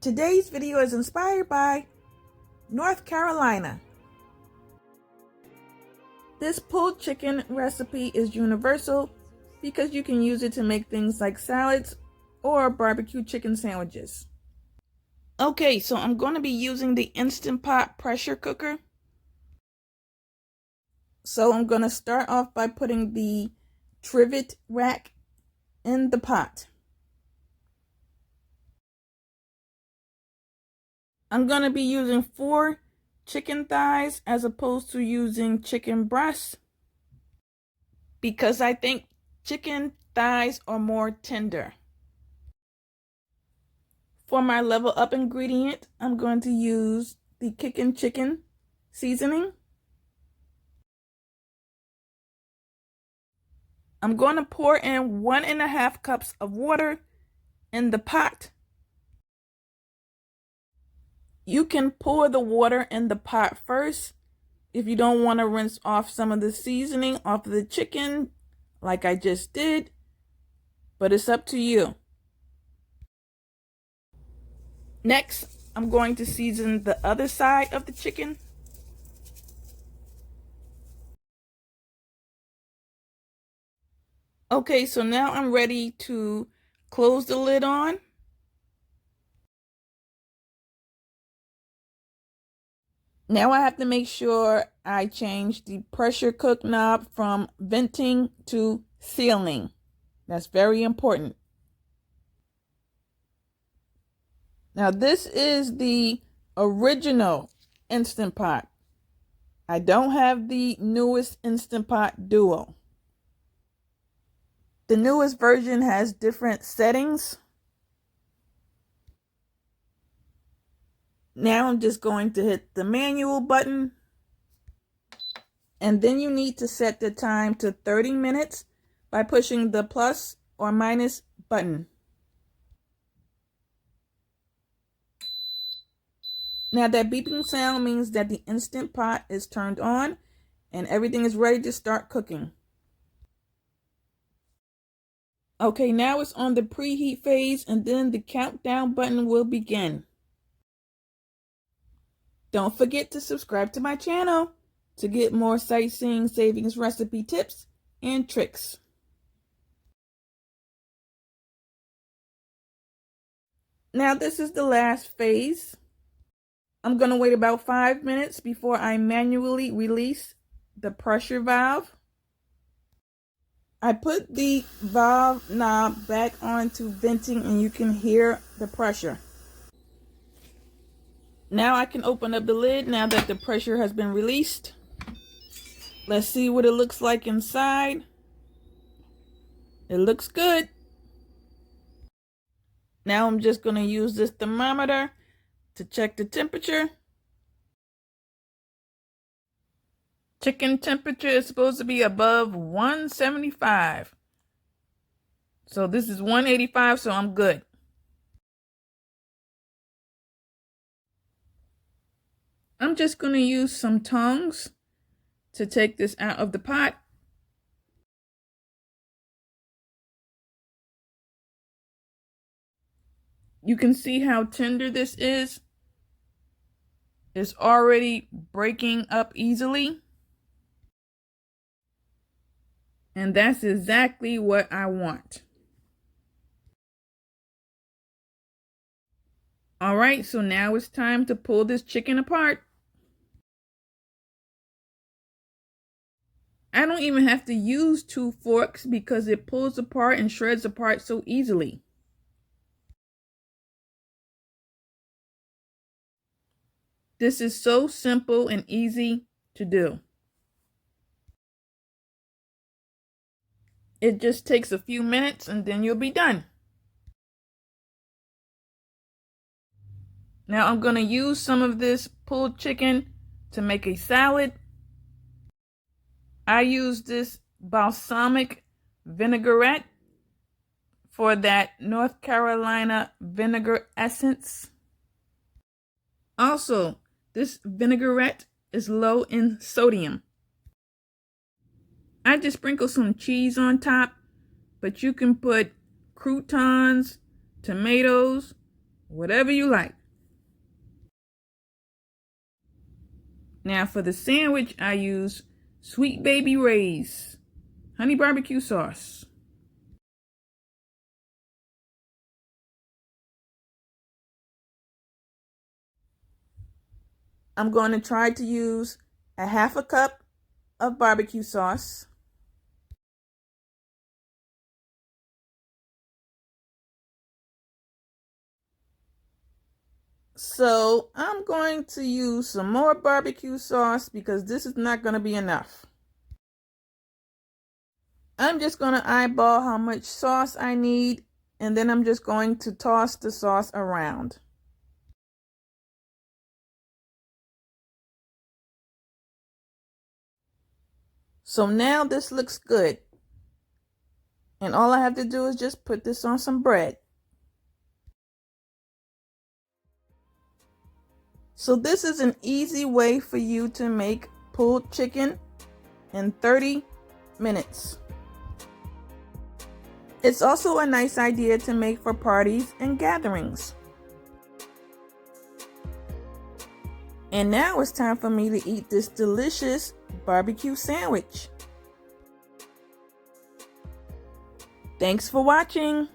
Today's video is inspired by North Carolina. This pulled chicken recipe is universal because you can use it to make things like salads or barbecue chicken sandwiches. Okay, so I'm going to be using the Instant Pot pressure cooker. So I'm going to start off by putting the trivet rack in the pot. I'm going to be using 4 chicken thighs as opposed to using chicken breasts because I think chicken thighs are more tender. For my level up ingredient, I'm going to use the kickin' chicken seasoning. I'm going to pour in 1.5 cups of water in the pot. You can pour the water in the pot first if you don't want to rinse off some of the seasoning off of the chicken like I just did, but it's up to you. Next, I'm going to season the other side of the chicken. Okay, so now I'm ready to close the lid on. Now I have to make sure I change the pressure cook knob from venting to sealing. That's very important. Now this is the original Instant Pot. I don't have the newest Instant Pot Duo. The newest version has different settings. Now I'm just going to hit the manual button. And then you need to set the time to 30 minutes by pushing the plus or minus button. Now that beeping sound means that the Instant Pot is turned on and everything is ready to start cooking. Okay, now it's on the preheat phase and then the countdown button will begin. Don't forget to subscribe to my channel to get more sightseeing savings recipe tips and tricks. Now this is the last phase. I'm going to wait about 5 minutes before I manually release the pressure valve. I put the valve knob back onto venting and you can hear the pressure. Now I can open up the lid now that the pressure has been released. Let's see what it looks like inside. It looks good. Now I'm just going to use this thermometer to check the temperature. Chicken temperature is supposed to be above 175. So this is 185, so I'm good. I'm just going to use some tongs to take this out of the pot. You can see how tender this is. It's already breaking up easily. And that's exactly what I want. All right, so now it's time to pull this chicken apart. I don't even have to use 2 forks because it pulls apart and shreds apart so easily. This is so simple and easy to do. It just takes a few minutes and then you'll be done. Now I'm going to use some of this pulled chicken to make a salad. I use this balsamic vinaigrette for that North Carolina vinegar essence. Also, this vinaigrette is low in sodium. I just sprinkle some cheese on top, but you can put croutons, tomatoes, whatever you like. Now for the sandwich, I use Sweet Baby Ray's honey barbecue sauce. I'm going to try to use a half a cup of barbecue sauce. So I'm going to use some more barbecue sauce because this is not going to be enough. I'm just going to eyeball how much sauce I need, and then I'm just going to toss the sauce around. So now this looks good. And all I have to do is just put this on some bread. So this is an easy way for you to make pulled chicken in 30 minutes. It's also a nice idea to make for parties and gatherings. And now it's time for me to eat this delicious barbecue sandwich. Thanks for watching.